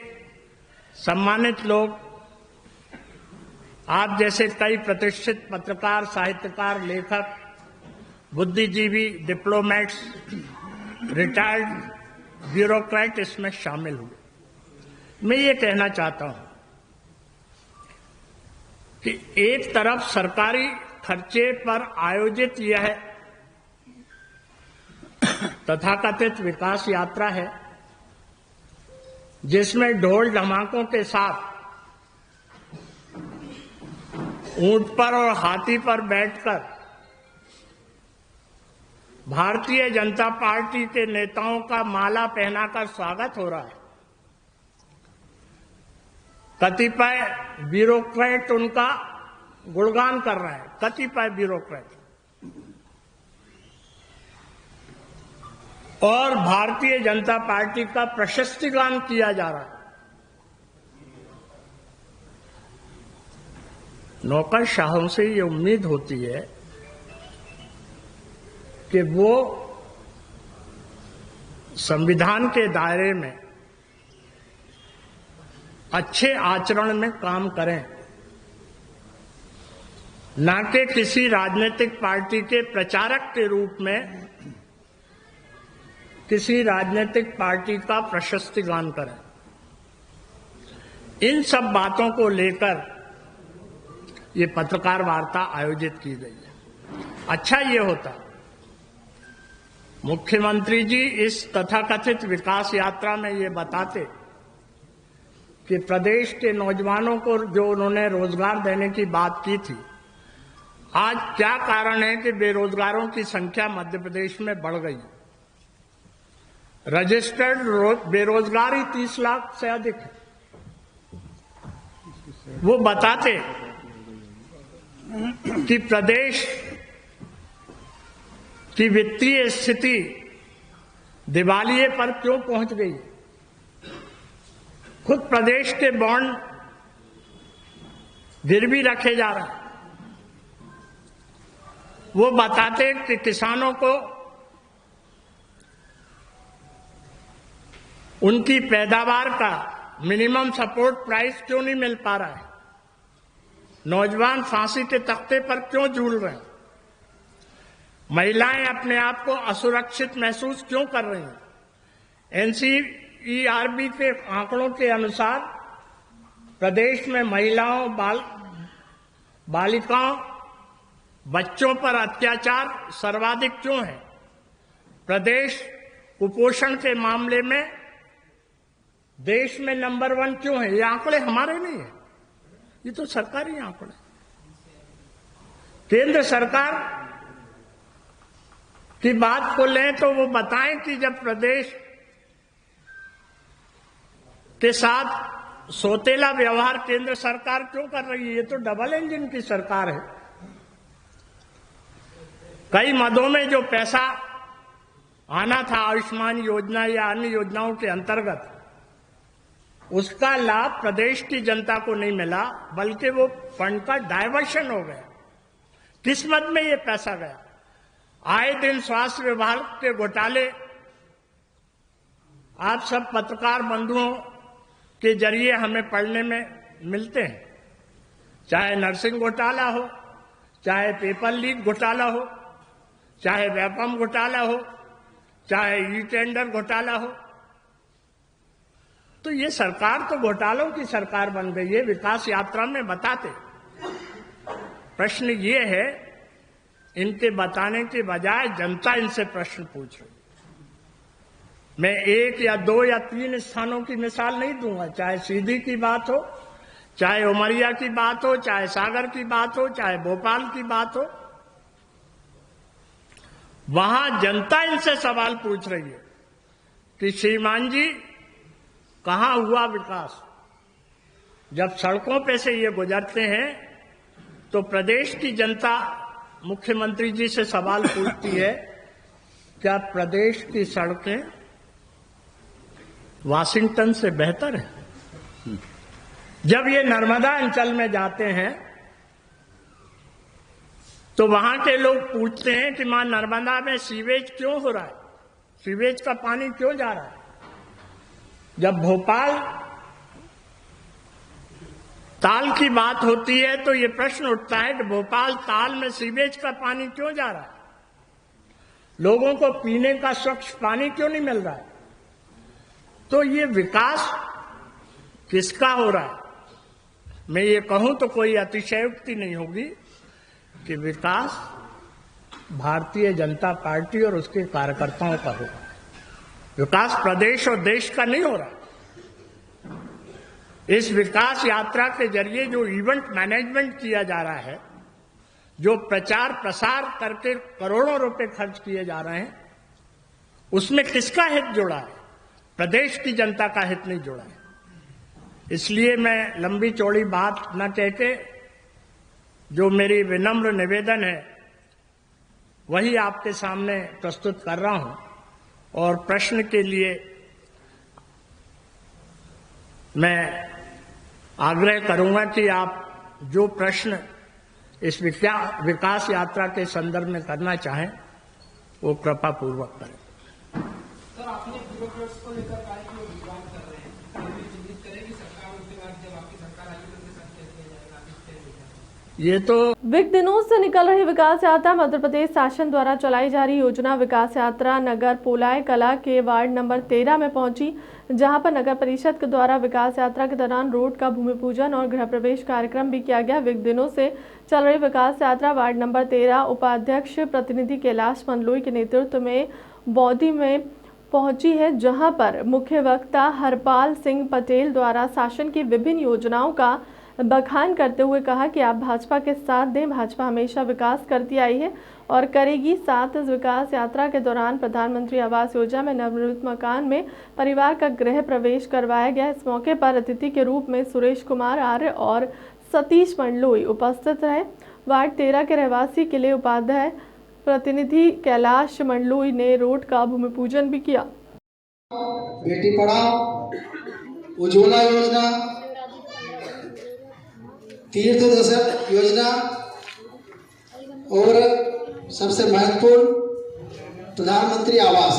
सम्मानित लोग, आप जैसे कई प्रतिष्ठित पत्रकार, साहित्यकार, लेखक, बुद्धिजीवी, डिप्लोमेट्स, रिटायर्ड ब्यूरोक्रेट इसमें शामिल हुए। मैं ये कहना चाहता हूं कि एक तरफ सरकारी खर्चे पर आयोजित यह तथाकथित विकास यात्रा है, जिसमें ढोल धमाकों के साथ ऊंट पर और हाथी पर बैठकर भारतीय जनता पार्टी के नेताओं का माला पहनाकर स्वागत हो रहा है। कतिपय ब्यूरोक्रेट उनका गुणगान कर रहे हैं, कतिपय ब्यूरोक्रेट, और भारतीय जनता पार्टी का प्रशस्तिगान किया जा रहा है। नौकरशाहों से ये उम्मीद होती है कि वो संविधान के दायरे में अच्छे आचरण में काम करें, न कि किसी राजनीतिक पार्टी के प्रचारक के रूप में किसी राजनीतिक पार्टी का प्रशस्तिगान करें। इन सब बातों को लेकर ये पत्रकार वार्ता आयोजित की गई है। अच्छा ये होता मुख्यमंत्री जी इस तथाकथित विकास यात्रा में ये बताते कि प्रदेश के नौजवानों को जो उन्होंने रोजगार देने की बात की थी, आज क्या कारण है कि बेरोजगारों की संख्या मध्य प्रदेश में बढ़ गई? रजिस्टर्ड बेरोजगारी 30 लाख से अधिक है। वो बताते कि प्रदेश की वित्तीय स्थिति दिवालिये पर क्यों पहुंच गई। खुद प्रदेश के बॉन्ड गिरवी रखे जा रहे हैं। वो बताते कि किसानों को उनकी पैदावार का मिनिमम सपोर्ट प्राइस क्यों नहीं मिल पा रहा है। नौजवान फांसी के तख्ते पर क्यों झूल रहे हैं। महिलाएं अपने आप को असुरक्षित महसूस क्यों कर रही हैं। एनसीईआरबी के आंकड़ों के अनुसार प्रदेश में महिलाओं, बालिकाओं, बच्चों पर अत्याचार सर्वाधिक क्यों है। प्रदेश कुपोषण के मामले में देश में नंबर 1 क्यों है। ये आंकड़े हमारे नहीं है, ये तो सरकारी आंकड़े। केंद्र सरकार की बात को लें तो वो बताएं कि जब प्रदेश के साथ सौतेला व्यवहार केंद्र सरकार क्यों कर रही है। ये तो डबल इंजन की सरकार है। कई मदों में जो पैसा आना था आयुष्मान योजना या अन्य योजनाओं के अंतर्गत, उसका लाभ प्रदेश की जनता को नहीं मिला, बल्कि वो फंड का डायवर्शन हो गया। किस मद में ये पैसा गया। आए दिन स्वास्थ्य विभाग के घोटाले आप सब पत्रकार बंधुओं के जरिए हमें पढ़ने में मिलते हैं। चाहे नर्सिंग घोटाला हो, चाहे पेपर लीक घोटाला हो, चाहे व्यापम घोटाला हो, चाहे ई टेंडर घोटाला हो। तो ये सरकार तो घोटालों की सरकार बन गई है। विकास यात्रा में बताते, प्रश्न ये है, इनके बताने के बजाय जनता इनसे प्रश्न पूछ रही। मैं 1 या 2 या 3 स्थानों की मिसाल नहीं दूंगा, चाहे सीधी की बात हो, चाहे उमरिया की बात हो, चाहे सागर की बात हो, चाहे भोपाल की बात हो। वहां जनता इनसे सवाल पूछ रही है कि श्रीमान जी कहां हुआ विकास। जब सड़कों पे से ये गुजरते हैं तो प्रदेश की जनता मुख्यमंत्री जी से सवाल पूछती है, क्या प्रदेश की सड़कें वाशिंगटन से बेहतर है। जब ये नर्मदा अंचल में जाते हैं तो वहां के लोग पूछते हैं कि मां नर्मदा में सीवेज क्यों हो रहा है, सीवेज का पानी क्यों जा रहा है। जब भोपाल ताल की बात होती है तो ये प्रश्न उठता है कि भोपाल ताल में सीवेज का पानी क्यों जा रहा है, लोगों को पीने का स्वच्छ पानी क्यों नहीं मिल रहा है। तो ये विकास किसका हो रहा है। मैं ये कहूं तो कोई अतिशयोक्ति नहीं होगी कि विकास भारतीय जनता पार्टी और उसके कार्यकर्ताओं का हो रहा है। विकास प्रदेश और देश का नहीं हो रहा। इस विकास यात्रा के जरिए जो इवेंट मैनेजमेंट किया जा रहा है, जो प्रचार प्रसार करके करोड़ों रुपए खर्च किए जा रहे हैं, उसमें किसका हित जुड़ा है। प्रदेश की जनता का हित नहीं जुड़ा है। इसलिए मैं लंबी चौड़ी बात न कहके जो मेरी विनम्र निवेदन है वही आपके सामने प्रस्तुत कर रहा हूं। और प्रश्न के लिए मैं आग्रह करूंगा कि आप जो प्रश्न इस विकास यात्रा के संदर्भ में करना चाहें वो कृपा पूर्वक करें। सर, आपने ब्यूरोक्रेट्स को लेकर कहा कि वो विवाद कर रहे हैं, ये चिंतित करेगी सरकार उसके बाद जब आपकी सरकार आएगी तो उनके साथ कैसे जाएगा। ये तो विगत दिनों से निकल रही विकास यात्रा मध्य प्रदेश शासन द्वारा चलाई जा रही योजना विकास यात्रा नगर पोलाय कला के वार्ड नंबर 13 में पहुंची, जहां पर नगर परिषद के द्वारा विकास यात्रा के दौरान रोड का भूमि पूजन और गृह प्रवेश कार्यक्रम भी किया गया। विगत दिनों से चल रही विकास यात्रा वार्ड नंबर 13 उपाध्यक्ष प्रतिनिधि कैलाश मंडलोई के नेतृत्व में बौद्धी में पहुंची है, जहां पर मुख्य वक्ता हरपाल सिंह पटेल द्वारा शासन की विभिन्न योजनाओं का बखान करते हुए कहा कि आप भाजपा के साथ दें। भाजपा हमेशा विकास करती आई है और करेगी। साथ इस विकास यात्रा के दौरान प्रधानमंत्री आवास योजना में नवनिर्मित मकान में परिवार का गृह प्रवेश करवाया गया। इस मौके पर अतिथि के रूप में सुरेश कुमार आर्य और सतीश मंडलोई उपस्थित रहे। वार्ड 13 के रहवासी किले उपाध्याय प्रतिनिधि कैलाश मंडलोई ने रोड का भूमि पूजन भी किया। बेटी पढ़ाओ, उज्ज्वला योजना, तीर्थ दशक योजना और सबसे महत्वपूर्ण प्रधानमंत्री आवास,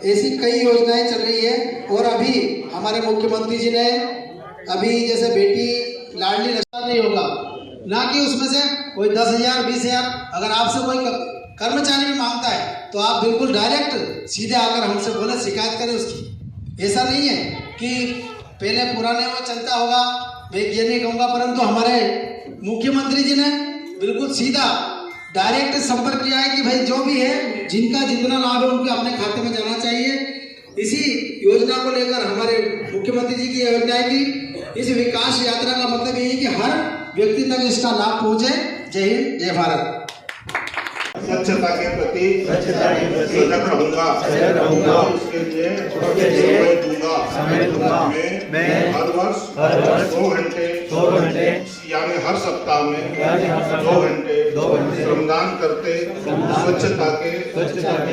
ऐसी कई योजनाएं चल रही है। और अभी हमारे मुख्यमंत्री जी ने अभी जैसे बेटी लाडली रक्षा नहीं होगा, ना कि उसमें से कोई 10,000 20,000 अगर आपसे कोई कर्मचारी भी मांगता है तो आप बिल्कुल डायरेक्ट सीधे आकर हमसे बोले, शिकायत करें उसकी। ऐसा नहीं है कि पहले पुराने वो चलता होगा, मैं ये नहीं कहूँगा, परंतु हमारे मुख्यमंत्री जी ने बिल्कुल सीधा डायरेक्ट संपर्क किया है कि भाई जो भी है, जिनका जितना लाभ है उनके अपने खाते में जाना चाहिए। इसी योजना को लेकर हमारे मुख्यमंत्री जी की योजना है कि इस विकास यात्रा का मतलब यही कि हर व्यक्ति तक इसका लाभ पहुंचे। जय हिंद, जय भारत। स्वच्छता के प्रति सजग रहूंगा, उसके लिए समय दूंगा। मैं हर वर्ष 2 घंटे यानी हर सप्ताह में 2 घंटे श्रमदान करते स्वच्छता के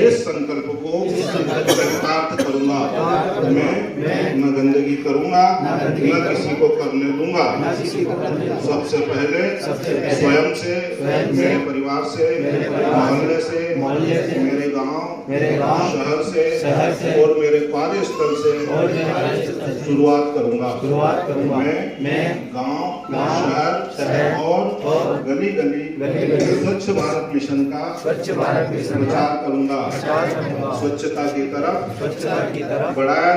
इस संकल्प को चरितार्थ करूंगा। मैं न गंदगी करूंगा, न किसी को करने दूंगा। सबसे पहले स्वयं से, मेरे परिवार से, मोहल्ले से, मेरे गांव, शहर से और मेरे कार्यस्थल से शुरुआत करूंगा। मैं गांव, शहर और गली गली स्वच्छ भारत मिशन का प्रचार करूंगा। स्वच्छता की तरफ बढ़ाया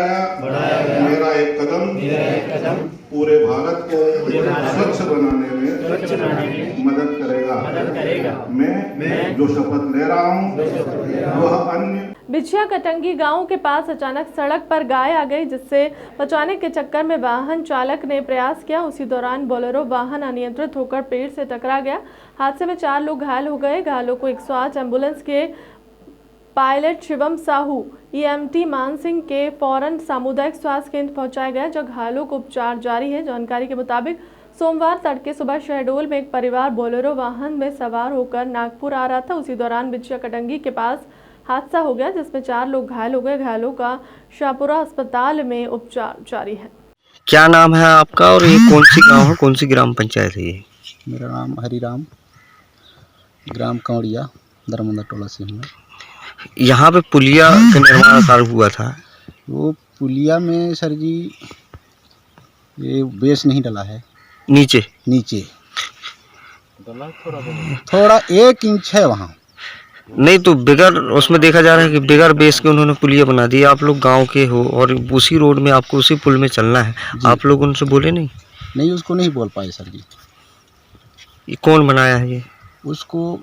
गया मेरा एक कदम पूरे भारत को स्वच्छ बनाने में मदद करेगा। मैं जो शपथ ले रहा हूँ वह अन्य। बिछिया कटंगी गांव के पास अचानक सड़क पर गाय आ गई, जिससे बचाने के चक्कर में वाहन चालक ने प्रयास किया। उसी दौरान बोलेरो वाहन अनियंत्रित होकर पेड़ से टकरा गया। हादसे में 4 लोग घायल हो गए। घायलों को 108 एम्बुलेंस के पायलट शिवम साहू, EMT मान सिंह के फौरन सामुदायिक स्वास्थ्य केंद्र पहुंचाया गया, जो घायलों को उपचार जारी है। जानकारी के मुताबिक सोमवार तड़के सुबह शहडोल में एक परिवार बोलेरो वाहन में सवार होकर नागपुर आ रहा था। उसी दौरान बिछिया कटंगी के पास हादसा हो गया, जिसमें 4 लोग घायल हो गए। घायलों का शाहपुरा अस्पताल में उपचार जारी है। क्या नाम है आपका और ये कौन सी गांव है, कौन सी ग्राम पंचायत है ये? मेरा नाम हरिराम, ग्राम कौड़िया, दरमंदा टोला से हूँ। यहाँ पे पुलिया का निर्माण कार्य हुआ था। वो पुलिया में सर जी ये बेस नहीं डला है, नीचे थोड़ा 1 इंच है वहाँ। नहीं तो बिगर उसमें देखा जा रहा है कि बिगर बेस के उन्होंने पुलिया बना दी। आप लोग गांव के हो और उसी रोड में आपको उसी पुल में चलना है, आप लोग उनसे बोले नहीं? नहीं, उसको नहीं बोल पाए सर जी। ये कौन बनाया है ये? उसको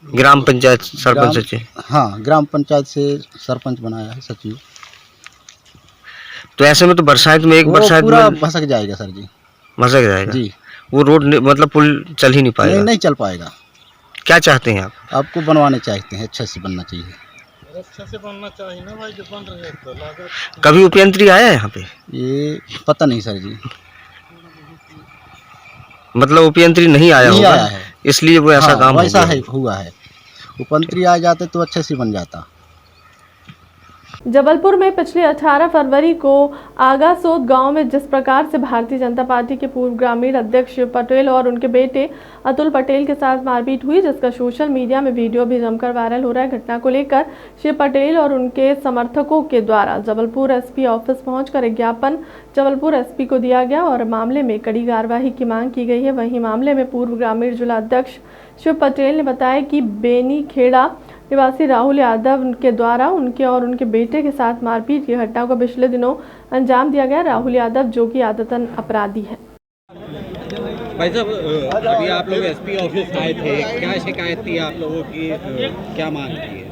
ग्राम पंचायत सरपंच से? हाँ, ग्राम पंचायत से सरपंच बनाया है, सचिव। तो ऐसे में तो बरसात में बरसात पूरा भसक जाएगा सर जी। भसक जाएगा जी। वो रोड मतलब पुल चल ही नहीं पाएगा? नहीं चल पाएगा। क्या चाहते हैं आप? आपको बनवाने चाहते हैं, अच्छे से बनना चाहिए। अच्छे से बनना चाहिए ना भाई, जो बन रहे तो लागत। कभी उपयंत्री आया है यहाँ पे? ये पता नहीं सर जी, मतलब उपयंत्री नहीं आया होगा, इसलिए वो ऐसा काम वैसा हुआ है। उपयंत्री आ जाते तो अच्छे से बन जाता। जबलपुर में पिछले 18 फरवरी को आगासोद गांव में जिस प्रकार से भारतीय जनता पार्टी के पूर्व ग्रामीण अध्यक्ष शिव पटेल और उनके बेटे अतुल पटेल के साथ मारपीट हुई, जिसका सोशल मीडिया में वीडियो भी जमकर वायरल हो रहा है। घटना को लेकर शिव पटेल और उनके समर्थकों के द्वारा जबलपुर SP ऑफिस पहुंचकर एक ज्ञापन जबलपुर SP को दिया गया और मामले में कड़ी कार्रवाई की मांग की गई है। वहीं मामले में पूर्व ग्रामीण जिला अध्यक्ष शिव पटेल ने बताया कि बेनी खेड़ा निवासी राहुल यादव के द्वारा उनके और उनके बेटे के साथ मारपीट की घटना को पिछले दिनों अंजाम दिया गया। राहुल यादव जो कि आदतन अपराधी है। भाई साहब, अभी आप लोग SP ऑफिस आए थे, क्या शिकायत थी आप लोगों की, क्या मांग थी?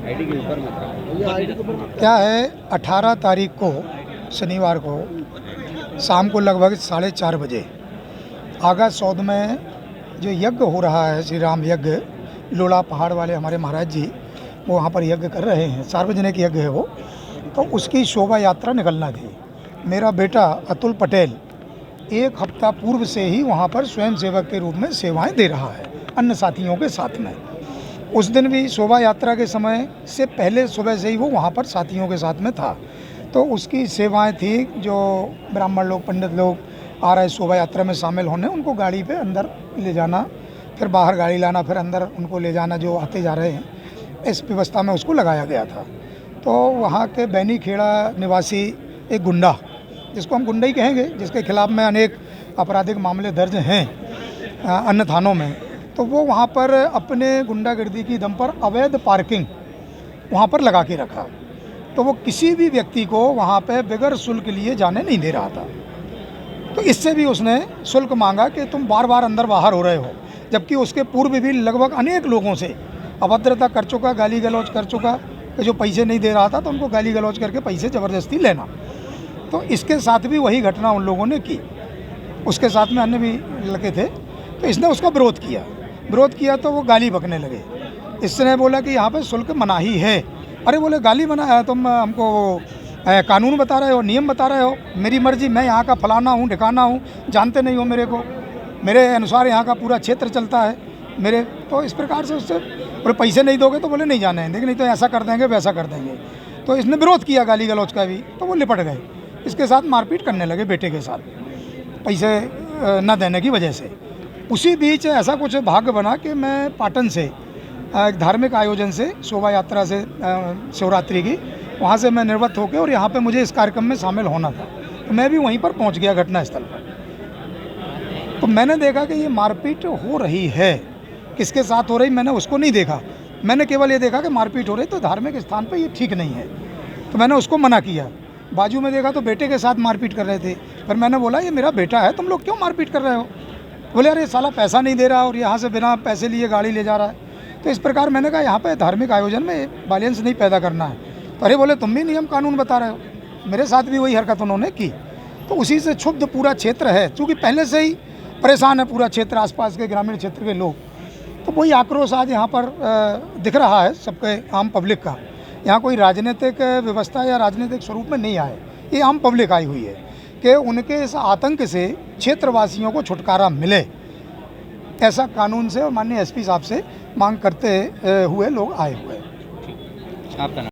आईडी के ऊपर मत। क्या है, 18 तारीख को शनिवार को शाम को लगभग 4:30 बजे आगा सौद में जो यज्ञ हो रहा है, श्री राम यज्ञ, लोला पहाड़ वाले हमारे महाराज जी वो वहाँ पर यज्ञ कर रहे हैं, सार्वजनिक यज्ञ है वो, तो उसकी शोभा यात्रा निकलना थी। मेरा बेटा अतुल पटेल 1 हफ्ता पूर्व से ही वहाँ पर स्वयं सेवक के रूप में सेवाएं दे रहा है अन्य साथियों के साथ में। उस दिन भी शोभा यात्रा के समय से पहले सुबह से ही वो वहाँ पर साथियों के साथ में था, तो उसकी सेवाएं थी। जो ब्राह्मण लोग, पंडित लोग आ रहे शोभा यात्रा में शामिल होने, उनको गाड़ी पे अंदर ले जाना, फिर बाहर गाड़ी लाना, फिर अंदर उनको ले जाना, जो आते जा रहे हैं, इस व्यवस्था में उसको लगाया गया था। तो वहाँ के बैनी खेड़ा निवासी एक गुंडा, जिसको हम गुंडा ही कहेंगे, जिसके खिलाफ में अनेक आपराधिक मामले दर्ज हैं अन्य थानों में, तो वो वहाँ पर अपने गुंडागर्दी की दम पर अवैध पार्किंग वहाँ पर लगा के रखा। तो वो किसी भी व्यक्ति को वहाँ पे बगैर शुल्क लिए जाने नहीं दे रहा था। तो इससे भी उसने शुल्क मांगा कि तुम बार बार अंदर बाहर हो रहे हो, जबकि उसके पूर्व भी लगभग अनेक लोगों से अभद्रता कर चुका, गाली गलौज कर चुका, कि जो पैसे नहीं दे रहा था तो उनको गाली गलौज करके पैसे ज़बरदस्ती लेना। तो इसके साथ भी वही घटना उन लोगों ने की। उसके साथ में अन्य भी लड़के थे, तो इसने उसका विरोध किया तो वो गाली बकने लगे। इसने बोला कि यहाँ पे शुल्क मनाही है। अरे बोले गाली मना है, तुम हमको कानून बता रहे हो, नियम बता रहे हो, मेरी मर्जी, मैं यहाँ का फलाना हूँ, ठिकाना हूँ, जानते नहीं हो मेरे को, मेरे अनुसार यहाँ का पूरा क्षेत्र चलता है मेरे। तो इस प्रकार से उससे, और पैसे नहीं दोगे तो बोले नहीं जाने हैं, नहीं तो ऐसा कर देंगे वैसा कर देंगे। तो इसने विरोध किया गाली गलौज का भी, तो वो लिपट गए, इसके साथ मारपीट करने लगे बेटे के साथ, पैसे न देने की वजह से। उसी बीच ऐसा कुछ भाग्य बना कि मैं पाटन से एक धार्मिक आयोजन से, शोभा यात्रा से, शिवरात्रि की, वहाँ से मैं निर्वृत्त होकर और यहाँ पे मुझे इस कार्यक्रम में शामिल होना था, तो मैं भी वहीं पर पहुँच गया घटनास्थल पर। तो मैंने देखा कि ये मारपीट हो रही है, किसके साथ हो रही मैंने उसको नहीं देखा, मैंने केवल ये देखा कि मारपीट हो रही, तो धार्मिक स्थान पर ये ठीक नहीं है, तो मैंने उसको मना किया। बाजू में देखा तो बेटे के साथ मारपीट कर रहे थे, पर मैंने बोला ये मेरा बेटा है, तुम लोग क्यों मारपीट कर रहे हो? बोले अरे साला पैसा नहीं दे रहा और यहाँ से बिना पैसे लिए गाड़ी ले जा रहा है। तो इस प्रकार मैंने कहा यहाँ पे धार्मिक आयोजन में बैलेंस नहीं पैदा करना है। तो अरे बोले तुम भी नियम कानून बता रहे हो, मेरे साथ भी वही हरकत उन्होंने की। तो उसी से क्षुब्ध पूरा क्षेत्र है, चूँकि पहले से ही परेशान है पूरा क्षेत्र, आसपास के ग्रामीण क्षेत्र के लोग, तो वही आक्रोश आज यहाँ पर दिख रहा है सबके, आम पब्लिक का। यहाँ कोई राजनीतिक व्यवस्था या राजनीतिक स्वरूप में नहीं आए, ये आम पब्लिक आई हुई है कि उनके इस आतंक से क्षेत्रवासियों को छुटकारा मिले, ऐसा कानून से और माननीय एसपी साहब से मांग करते हुए लोग आए हुए हैं। आपका नाम?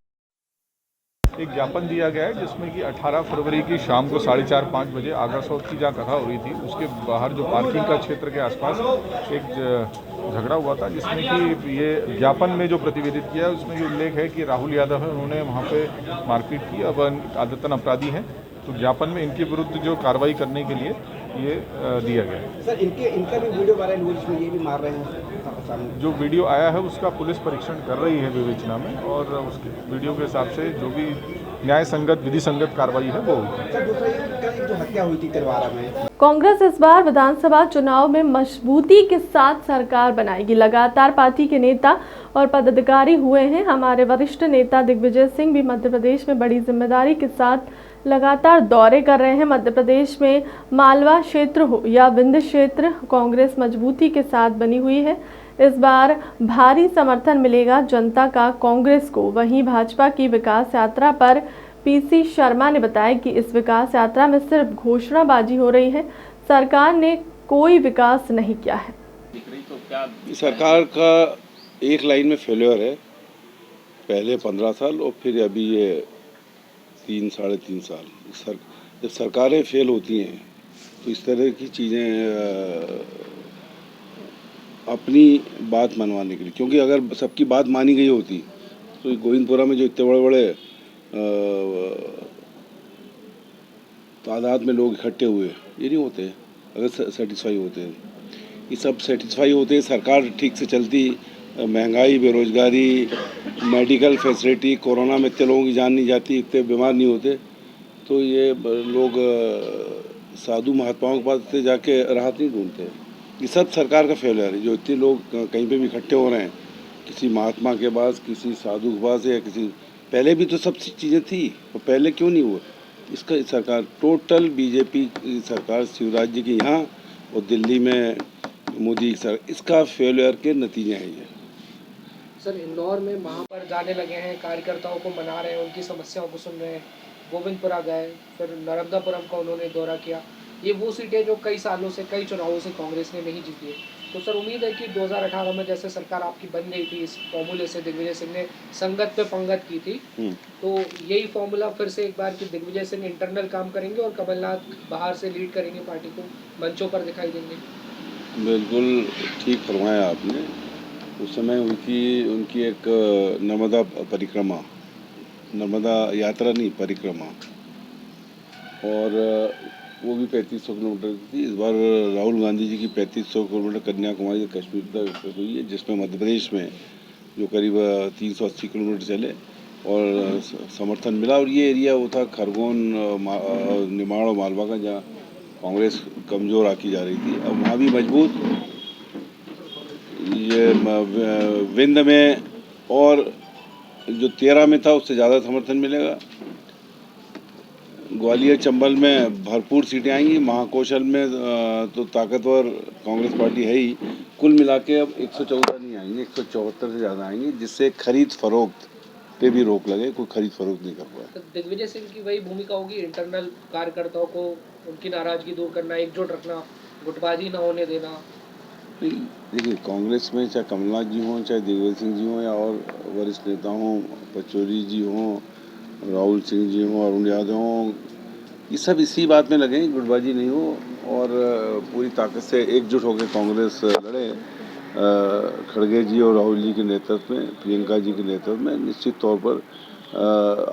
एक ज्ञापन दिया गया है जिसमें कि 18 फरवरी की शाम को 4:30-5 बजे आगा सौद की जहाँ कथा हो रही थी, उसके बाहर जो पार्किंग का क्षेत्र के आसपास एक झगड़ा हुआ था, जिसमें कि ये ज्ञापन में जो प्रतिवेदित किया है उसमें ये उल्लेख है कि राहुल यादव है, उन्होंने वहाँ पे मारपीट की, अब आदतन अपराधी हैं, तो ज्ञापन में इनके विरुद्ध जो कार्रवाई करने के लिए ये दिया गया। सर इनका भी वीडियो वायरल हुआ जिसमें ये भी मार रहे हैं। जो वीडियो आया है उसका पुलिस परीक्षण कर रही है विवेचना में, और उसके वीडियो के हिसाब से जो भी न्याय संगत, विधि संगत कार्रवाई है वो होगी। सर दूसरा ये जो हत्या हुई थी तिलवारा में, कांग्रेस इस बार विधानसभा चुनाव में मजबूती के साथ सरकार बनाएगी। लगातार पार्टी के नेता और पदाधिकारी हुए हैं। हमारे वरिष्ठ नेता दिग्विजय सिंह भी मध्य प्रदेश में बड़ी जिम्मेदारी के साथ लगातार दौरे कर रहे हैं। मध्य प्रदेश में मालवा क्षेत्र हो या विंध्य क्षेत्र, कांग्रेस मजबूती के साथ बनी हुई है। इस बार भारी समर्थन मिलेगा जनता का कांग्रेस को। वहीं भाजपा की विकास यात्रा पर पीसी शर्मा ने बताया कि इस विकास यात्रा में सिर्फ घोषणाबाजी हो रही है, सरकार ने कोई विकास नहीं किया है। सरकार का एक लाइन में फेल्योर है, पहले 15 साल और फिर अभी ये 3-3.5 साल। जब सरकारें फेल होती हैं तो इस तरह की चीज़ें अपनी बात मनवाने के लिए, क्योंकि अगर सबकी बात मानी गई होती तो गोविंदपुरा में जो इतने बड़े बड़े तादाद में लोग इकट्ठे हुए ये नहीं होते अगर सेटिस्फाई होते हैं। ये सब सेटिस्फाई होते हैं, सरकार ठीक से चलती, महंगाई, बेरोजगारी, मेडिकल फैसिलिटी, कोरोना में इतने लोगों की जान नहीं जाती, इतने बीमार नहीं होते, तो ये लोग साधु महात्माओं के पास इतने जाके राहत नहीं ढूंढते। ये सब सरकार का फेलियर है। जो इतने लोग कहीं पे भी इकट्ठे हो रहे हैं, किसी महात्मा के पास, किसी साधु के पास, या किसी, पहले भी तो सब चीज़ें थी, और पहले क्यों नहीं हुआ? इसका सरकार टोटल बीजेपी की सरकार शिवराज जी की यहाँ और दिल्ली में मोदी की सरकार, इसका फेलियर के नतीजे हैं ये। सर इंदौर में वहाँ पर जाने लगे हैं, कार्यकर्ताओं को मना रहे हैं, उनकी समस्याओं को सुन रहे हैं। गोविंदपुरा गए, फिर नर्मदापुरम का उन्होंने दौरा किया। ये वो सीटें जो कई सालों से, कई चुनावों से कांग्रेस ने नहीं जीती है। तो सर उम्मीद है कि 2018 में जैसे सरकार आपकी बन गई थी, इस फॉर्मूले से दिग्विजय सिंह ने संगत पे पंगत की थी, तो यही फॉर्मूला फिर से एक बार कि दिग्विजय सिंह इंटरनल काम करेंगे और कमलनाथ बाहर से लीड करेंगे, पार्टी को मंचों पर दिखाई देंगे। बिल्कुल ठीक फरमाया आपने। उस समय उनकी एक नर्मदा परिक्रमा, नर्मदा यात्रा नहीं परिक्रमा, और वो भी 3500 किलोमीटर की थी। इस बार राहुल गांधी जी की 3500 किलोमीटर कन्याकुमारी से कश्मीर तक हुई है, जिसमें मध्य प्रदेश में जो करीब 380 किलोमीटर चले और समर्थन मिला। और ये एरिया वो था खरगोन, निमाड़ और मालवा का, जहाँ कांग्रेस कमज़ोर आती जा रही थी। अब वहाँ भी मजबूत, ये विंध्य में और जो 13 में था उससे ज़्यादा समर्थन मिलेगा। ग्वालियर चंबल में भरपूर सीटें आएंगी। महाकौशल में तो ताकतवर कांग्रेस पार्टी है ही। कुल मिला के अब 114 नहीं आएंगे, 174 से ज़्यादा आएंगे, जिससे खरीद फरोख्त पे भी रोक लगे। कोई खरीद फरोख्त नहीं कर पाया। तो दिग्विजय सिंह की वही भूमिका होगी, इंटरनल कार्यकर्ताओं को उनकी नाराजगी दूर करना, एकजुट रखना, गुटबाजी न होने देना। देखिए, कांग्रेस में चाहे कमलनाथ जी हों, चाहे दिग्विजय सिंह जी हों, या और वरिष्ठ नेता हों, पचौरी जी हों, राहुल सिंह जी हों, अरुण यादव हों, ये सब इसी बात में लगे, गुटबाजी नहीं हो और पूरी ताकत से एकजुट होकर कांग्रेस लड़े। खड़गे जी और राहुल जी के नेतृत्व में, प्रियंका जी के नेतृत्व में निश्चित तौर पर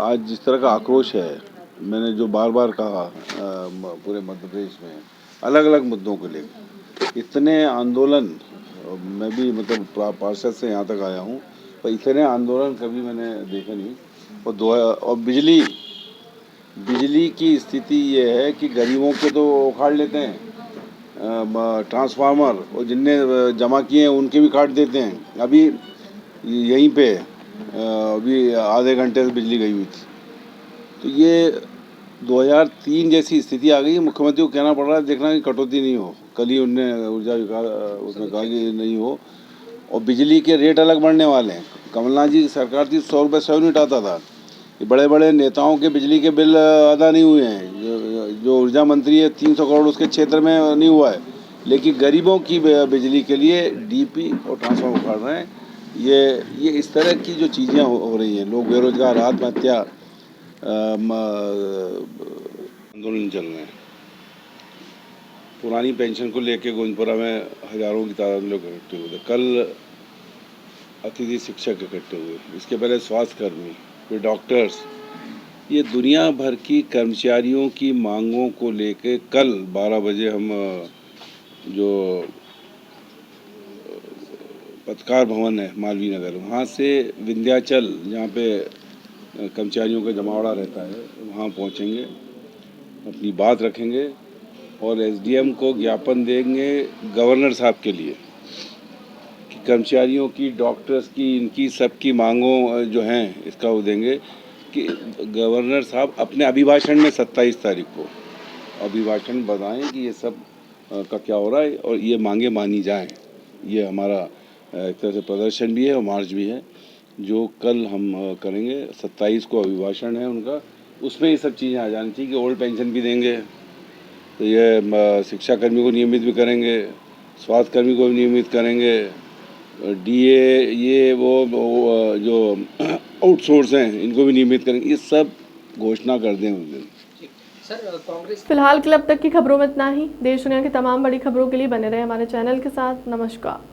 आज जिस तरह का आक्रोश है, मैंने जो बार बार कहा पूरे मध्य प्रदेश में अलग अलग मुद्दों को लेकर इतने आंदोलन, मैं भी मतलब पार्षद से यहाँ तक आया हूँ, पर इतने आंदोलन कभी मैंने देखा नहीं। और बिजली की स्थिति ये है कि गरीबों के तो उखाड़ लेते हैं ट्रांसफार्मर, और जिनने जमा किए हैं उनके भी काट देते हैं। अभी यहीं पे अभी आधे घंटे से बिजली गई हुई थी। तो ये 2003 जैसी स्थिति आ गई है। मुख्यमंत्री को कहना पड़ रहा है देखना कि कटौती नहीं हो। कल ही उनने ऊर्जा विकास उसने कहा कि नहीं हो। और बिजली के रेट अलग बढ़ने वाले हैं। कमलनाथ जी की सरकार थी 100 रुपये स्वयं उठाता था। ये बड़े बड़े नेताओं के बिजली के बिल अदा नहीं हुए हैं। जो ऊर्जा मंत्री है 300 करोड़ उसके क्षेत्र में नहीं हुआ है, लेकिन गरीबों की बिजली के लिए डीपी और ट्रांसफार्मर उखाड़ रहे हैं। ये इस तरह की जो चीज़ें हो रही हैं, लोग बेरोजगार, आत्महत्या, आंदोलन चल रहे हैं। पुरानी पेंशन को लेके गोविंदपुरा में हजारों की तादाद में लोग इकट्ठे हुए थे। कल अतिथि शिक्षक इकट्ठे हुए, इसके पहले स्वास्थ्य कर्मी, फिर डॉक्टर्स। ये दुनिया भर की कर्मचारियों की मांगों को लेके कल 12 बजे हम जो पत्रकार भवन है मालवीय नगर, वहाँ से विंध्याचल, जहाँ पे कर्मचारियों का जमावड़ा रहता है, वहाँ पहुँचेंगे, अपनी बात रखेंगे और एसडीएम को ज्ञापन देंगे गवर्नर साहब के लिए कि कर्मचारियों की, डॉक्टर्स की, इनकी सबकी मांगों जो हैं इसका वो देंगे कि गवर्नर साहब अपने अभिभाषण में 27 तारीख को अभिभाषण बताएं कि ये सब का क्या हो रहा है और ये मांगे मानी जाएं। ये हमारा एक तरह से प्रदर्शन भी है और मार्च भी है जो कल हम करेंगे। 27 को अभिभाषण है उनका, उसमें ये सब चीज़ें आ जानी चाहिए कि ओल्ड पेंशन भी देंगे, तो ये शिक्षा कर्मी को नियमित भी करेंगे, स्वास्थ्य कर्मी को भी नियमित करेंगे, डीए ये वो जो आउटसोर्स हैं इनको भी नियमित करेंगे। ये सब घोषणा कर दें उस दिन। सर कांग्रेस फिलहाल क्लब तक की खबरों में इतना ही। देश दुनिया की तमाम बड़ी खबरों के लिए बने रहे हमारे चैनल के साथ। नमस्कार।